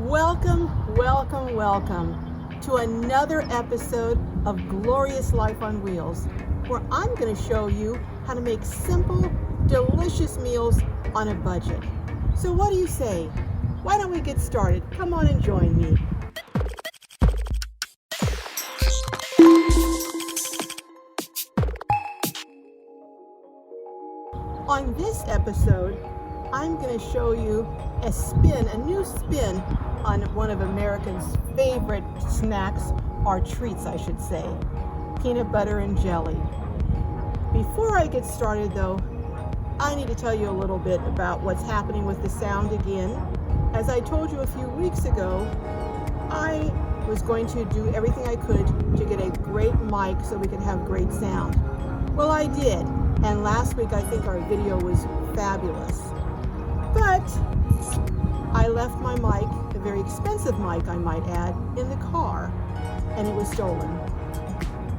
Welcome, welcome, welcome to another episode of Glorious Life on Wheels, where I'm going to show you how to make simple, delicious meals on a budget. So what do you say? Why don't we get started? Come on and join me. On this episode, I'm going to show you a new spin on one of Americans' favorite snacks, or treats I should say, peanut butter and jelly. Before I get started though, I need to tell you a little bit about what's happening with the sound again. As I told you a few weeks ago, I was going to do everything I could to get a great mic so we could have great sound. Well, I did, and last week I think our video was fabulous. But I left my mic, a very expensive mic I might add, in the car, and it was stolen.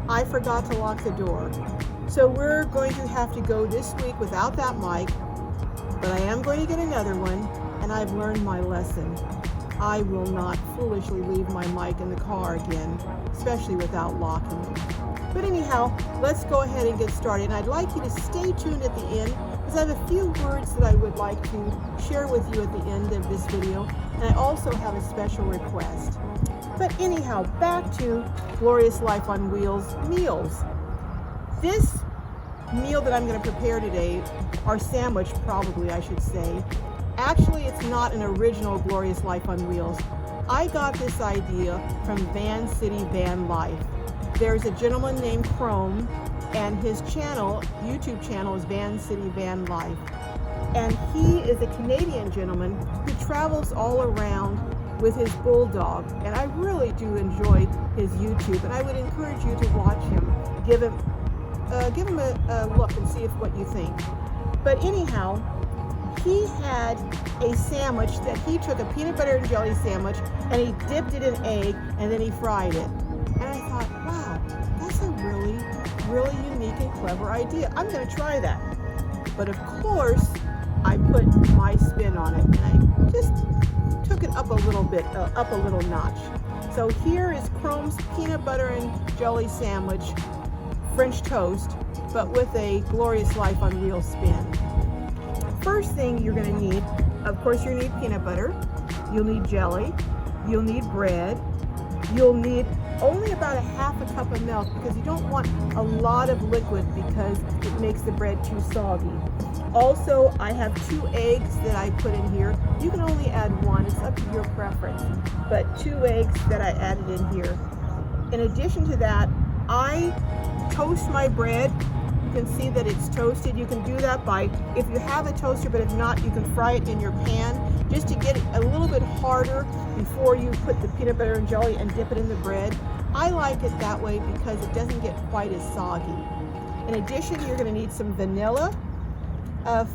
I forgot to lock the door. So we're going to have to go this week without that mic, but I am going to get another one, and I've learned my lesson. I will not foolishly leave my mic in the car again, especially without locking it. But anyhow, let's go ahead and get started. And I'd like you to stay tuned at the end, because I have a few words that I would like to share with you at the end of this video, and I also have a special request. But anyhow, back to Glorious Life on Wheels meals. This meal that I'm going to prepare today, or sandwich probably I should say, actually it's not an original Glorious Life on Wheels. I got this idea from Vancity Van Life. There's a gentleman named Chrome, and his YouTube channel is Vancity Van Life. And he is a Canadian gentleman who travels all around with his bulldog. And I really do enjoy his YouTube, and I would encourage you to watch him. Give him a look and see what you think. But anyhow, he had a sandwich that he took, a peanut butter and jelly sandwich, and he dipped it in egg, and then he fried it. And I thought, wow, that's a really unique and clever idea. I'm going to try that. But of course, I put my spin on it, and I just took it up a little bit, up a little notch. So here is Chrome's peanut butter and jelly sandwich, French toast, but with a Glorious Life on Wheels spin. First thing you're going to need, of course, you need peanut butter, you'll need jelly, you'll need bread, you'll need only about a half a cup of milk, because you don't want a lot of liquid because it makes the bread too soggy. Also, I have 2 eggs that I put in here. You can only add 1, it's up to your preference, but 2 eggs that I added in here. In addition to that, I toast my bread. You can see that it's toasted. You can do that by, if you have a toaster, but if not, you can fry it in your pan just to get it a little bit harder before you put the peanut butter and jelly and dip it in the bread. I like it that way because it doesn't get quite as soggy. In addition, you're going to need some vanilla. A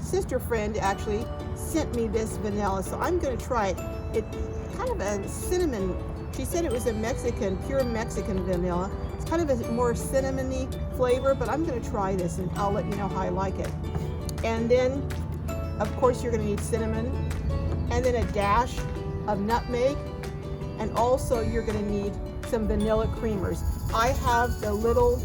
sister friend actually sent me this vanilla, so I'm going to try it. It's kind of a cinnamon. She said it was a pure Mexican vanilla. It's kind of a more cinnamony flavor, but I'm going to try this and I'll let you know how I like it. And then, of course, you're going to need cinnamon, and then a dash of nutmeg, and also you're going to need some vanilla creamers. I have the little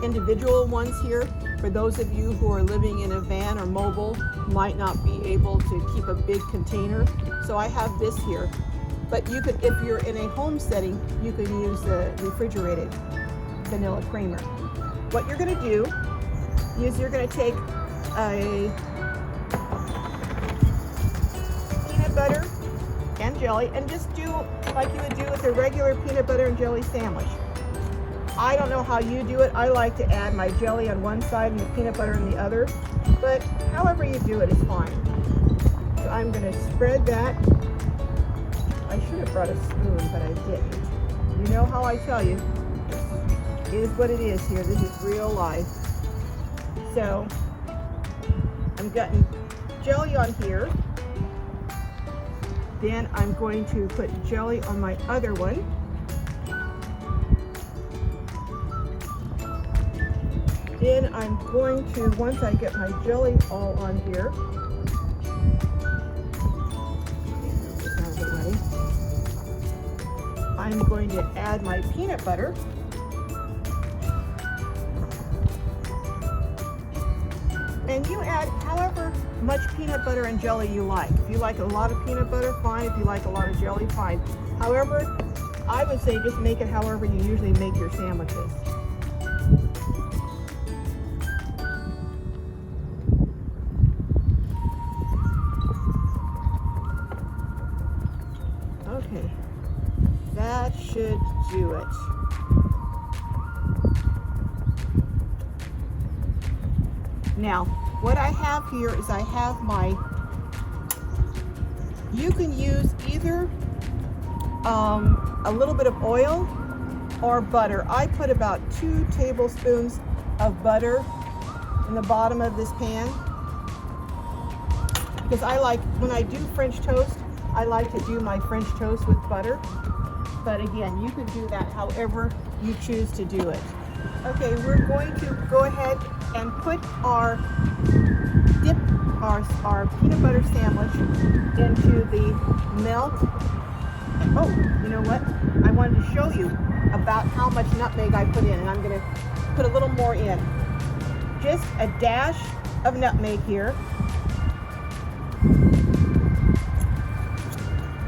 individual ones here. For those of you who are living in a van or mobile, might not be able to keep a big container, so I have this here. But you could, if you're in a home setting, you can use the refrigerated vanilla creamer. What you're going to do is you're going to take a peanut butter and jelly and just do like you would do with a regular peanut butter and jelly sandwich. I don't know how you do it. I like to add my jelly on one side and the peanut butter on the other, but however you do it is fine. So I'm going to spread that. I should have brought a spoon, but I didn't. You know how I tell you, it is what it is here. This is real life. So I'm getting jelly on here. Then I'm going to put jelly on my other one. Then I'm going to, once I get my jelly all on here, I'm going to add my peanut butter. And you add however much peanut butter and jelly you like. If you like a lot of peanut butter, fine. If you like a lot of jelly, fine. However, I would say just make it however you usually make your sandwiches. Okay, that should do it. Now, what I have here is I have you can use either a little bit of oil or butter. I put about 2 tablespoons of butter in the bottom of this pan because I like, when I do French toast, I like to do my French toast with butter. But again, you can do that however you choose to do it. Okay, we're going to go ahead and put our peanut butter sandwich into the milk. Oh, you know what? I wanted to show you about how much nutmeg I put in, and I'm going to put a little more in. Just a dash of nutmeg here.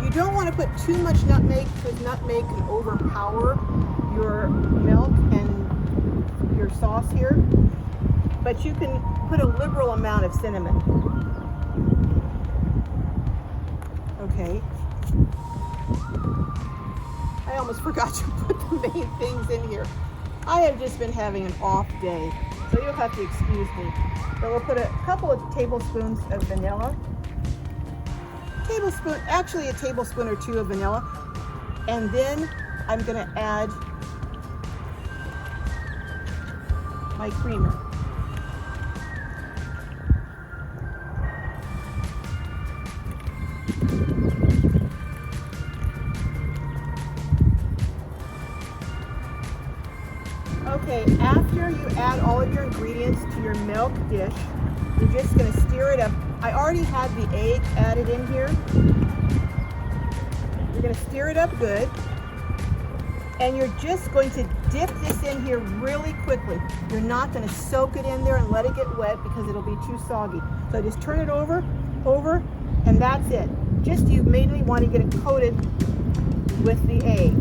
You don't want to put too much nutmeg because nutmeg can overpower your milk and your sauce here. But you can put a liberal amount of cinnamon. Okay. I almost forgot to put the main things in here. I have just been having an off day, so you'll have to excuse me. But we'll put a couple of tablespoons of vanilla. Actually a tablespoon or 2 of vanilla. And then I'm going to add my creamer. Okay, after you add all of your ingredients to your milk dish, you're just going to stir it up. I already had the egg added in here. You're going to stir it up good. And you're just going to dip this in here really quickly. You're not going to soak it in there and let it get wet because it'll be too soggy. So just turn it over, and that's it. Just you mainly want to get it coated with the egg.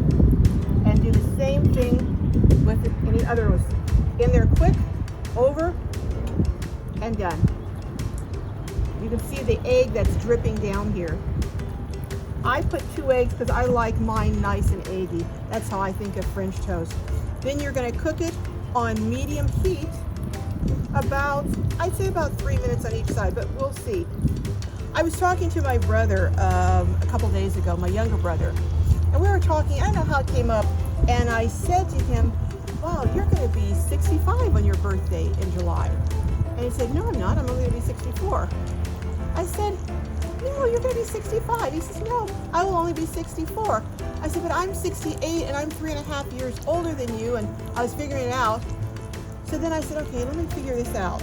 And do the same thing with any other ones. In there quick, over, and done. You can see the egg that's dripping down here. I put 2 eggs because I like mine nice and eggy. That's how I think of French toast. Then you're going to cook it on medium heat I'd say about 3 minutes on each side, but we'll see. I was talking to my brother a couple days ago, my younger brother, and we were talking, I don't know how it came up, and I said to him, wow, you're going to be 65 on your birthday in July. And he said, no, I'm not. I'm only going to be 64. I said, no, you're going to be 65. He says, no, I will only be 64. I said, but I'm 68 and I'm 3.5 years older than you, and I was figuring it out. So then I said, okay, let me figure this out.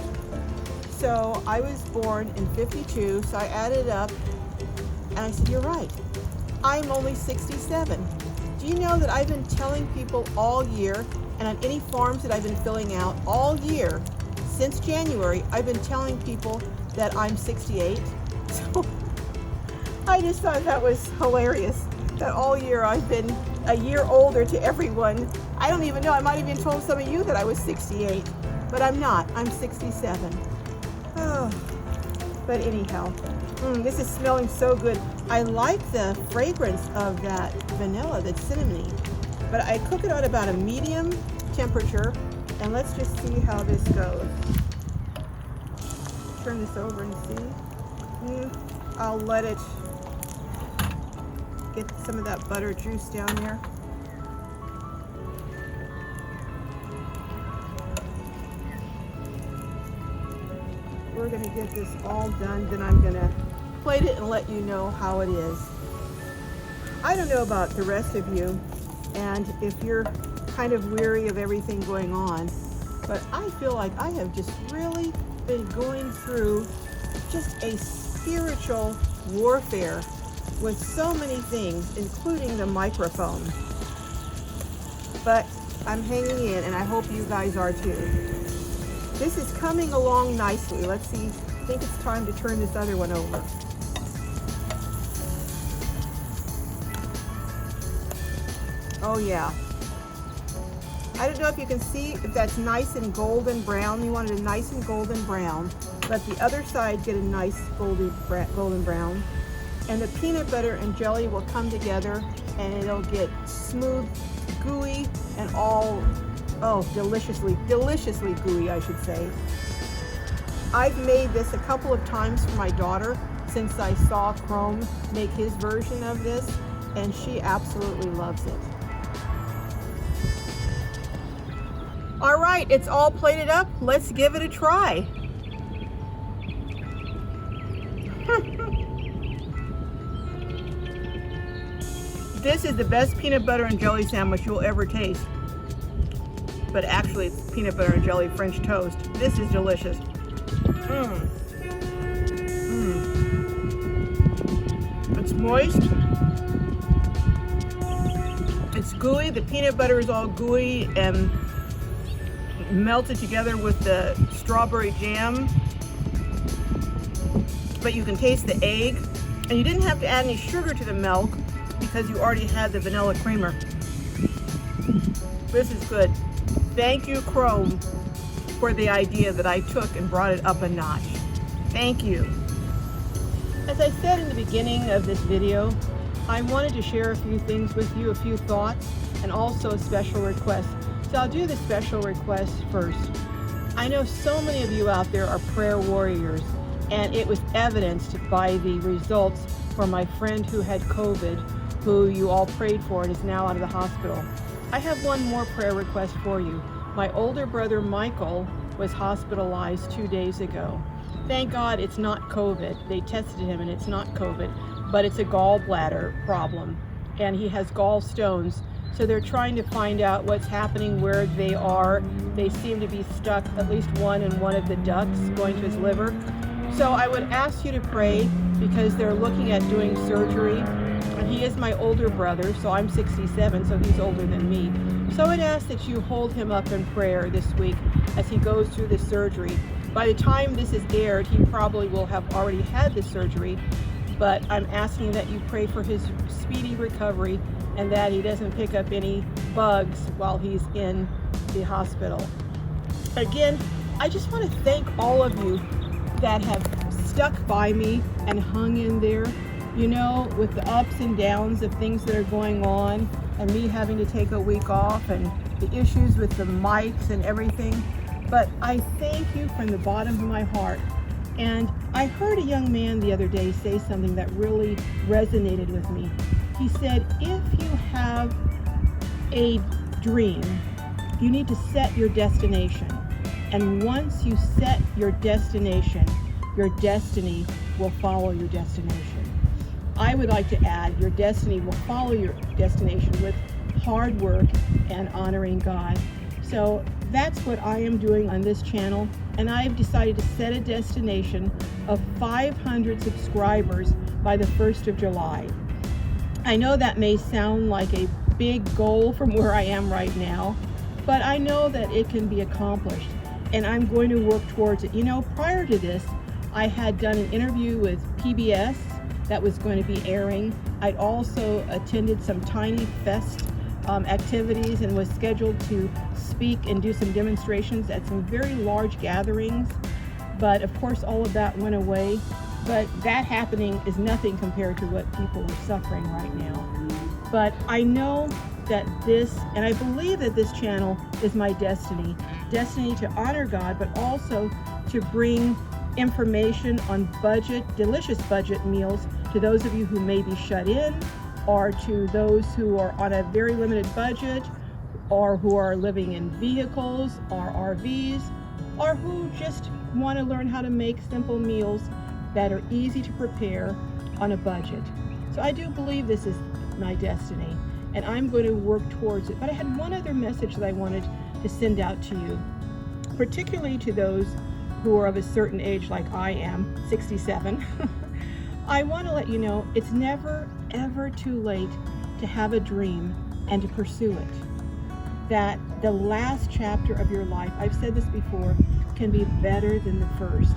So I was born in 52, so I added it up, and I said, you're right. I'm only 67. Do you know that I've been telling people all year, and on any forms that I've been filling out all year, since January, I've been telling people that I'm 68. So I just thought that was hilarious, that all year I've been a year older to everyone. I don't even know, I might have even told some of you that I was 68, but I'm not, I'm 67. Oh, but anyhow, this is smelling so good. I like the fragrance of that vanilla, that's cinnamony, but I cook it at about a medium temperature, and let's just see how this goes. Turn this over and see. I'll let it get some of that butter juice down there. We're going to get this all done, then I'm going to plate it and let you know how it is. I don't know about the rest of you, and if you're kind of weary of everything going on, but I feel like I have just really been going through just a spiritual warfare with so many things, including the microphone. but I'm hanging in, and I hope you guys are too. This is coming along nicely. Let's see. I think it's time to turn this other one over. Oh yeah. I don't know if you can see if that's nice and golden brown. You want it a nice and golden brown. Let the other side get a nice golden brown. And the peanut butter and jelly will come together and it'll get smooth, gooey, and all, oh, deliciously gooey, I should say. I've made this a couple of times for my daughter since I saw Chrome make his version of this, and she absolutely loves it. All right, it's all plated up. Let's give it a try. This is the best peanut butter and jelly sandwich you'll ever taste. But actually, it's peanut butter and jelly French toast. This is delicious. It's moist. It's gooey. The peanut butter is all gooey and melted together with the strawberry jam. But you can taste the egg. And you didn't have to add any sugar to the milk because you already had the vanilla creamer. This is good. Thank you, Chrome, for the idea that I took and brought it up a notch. Thank you. As I said in the beginning of this video, I wanted to share a few things with you, a few thoughts, and also a special request. So I'll do the special request first. I know so many of you out there are prayer warriors, and it was evidenced by the results for my friend who had COVID, who you all prayed for and is now out of the hospital. I have one more prayer request for you. My older brother Michael was hospitalized 2 days ago. Thank God it's not COVID. They tested him and it's not COVID, but it's a gallbladder problem, and he has gallstones. So they're trying to find out what's happening, where they are. They seem to be stuck, at least one in one of the ducts going to his liver. So I would ask you to pray, because they're looking at doing surgery. And he is my older brother, so I'm 67, so he's older than me. So I'd ask that you hold him up in prayer this week as he goes through the surgery. By the time this is aired, he probably will have already had the surgery, but I'm asking that you pray for his speedy recovery and that he doesn't pick up any bugs while he's in the hospital. Again, I just want to thank all of you that have stuck by me and hung in there, you know, with the ups and downs of things that are going on and me having to take a week off and the issues with the mics and everything. But I thank you from the bottom of my heart. And I heard a young man the other day say something that really resonated with me. He said, if you have a dream, you need to set your destination. And once you set your destination, your destiny will follow your destination. I would like to add, your destiny will follow your destination with hard work and honoring God. So that's what I am doing on this channel, and I've decided to set a destination of 500 subscribers by the 1st of July. I know that may sound like a big goal from where I am right now, but I know that it can be accomplished, and I'm going to work towards it. You know, prior to this, I had done an interview with PBS that was going to be airing. I'd also attended some Tiny Fest activities and was scheduled to speak and do some demonstrations at some very large gatherings. But of course, all of that went away. But that happening is nothing compared to what people are suffering right now. But I know that this, and I believe that this channel is my destiny to honor God, but also to bring information on delicious budget meals to those of you who may be shut in, or to those who are on a very limited budget, or who are living in vehicles or RVs, or who just want to learn how to make simple meals that are easy to prepare on a budget. So I do believe this is my destiny, and I'm going to work towards it. But I had one other message that I wanted to send out to you, particularly to those who are of a certain age like I am, 67. I want to let you know it's never, ever too late to have a dream and to pursue it. that the last chapter of your life, I've said this before, can be better than the first.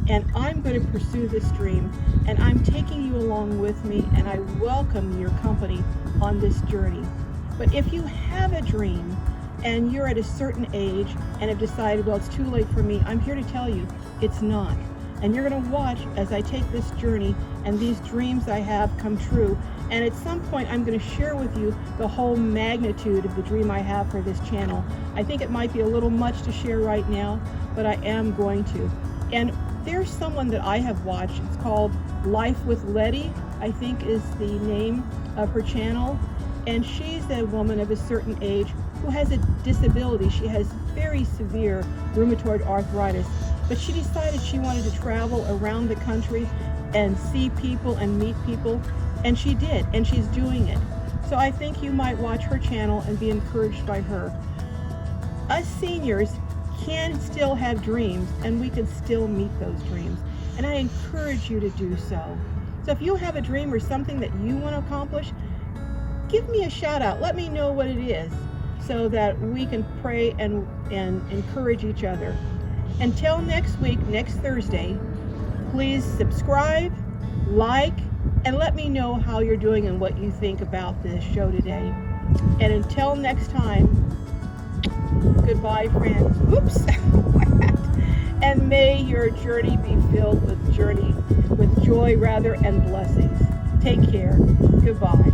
And I'm going to pursue this dream, and I'm taking you along with me, and I welcome your company on this journey. But if you have a dream and you're at a certain age and have decided, well, it's too late for me, I'm here to tell you it's not. And you're going to watch as I take this journey and these dreams I have come true. And at some point, I'm going to share with you the whole magnitude of the dream I have for this channel. I think it might be a little much to share right now, but I am going to. And there's someone that I have watched. It's called Life with Letty, I think is the name of her channel. And she's a woman of a certain age who has a disability. She has very severe rheumatoid arthritis. But she decided she wanted to travel around the country and see people and meet people. And she did, and she's doing it. So I think you might watch her channel and be encouraged by her. Us seniors can still have dreams, and we can still meet those dreams. And I encourage you to do so. So if you have a dream or something that you want to accomplish, give me a shout out. Let me know what it is so that we can pray and encourage each other. Until next week, next Thursday, please subscribe, like, and let me know how you're doing and what you think about this show today. And until next time, goodbye, friends. Oops. And may your journey be filled with joy and blessings. Take care. Goodbye.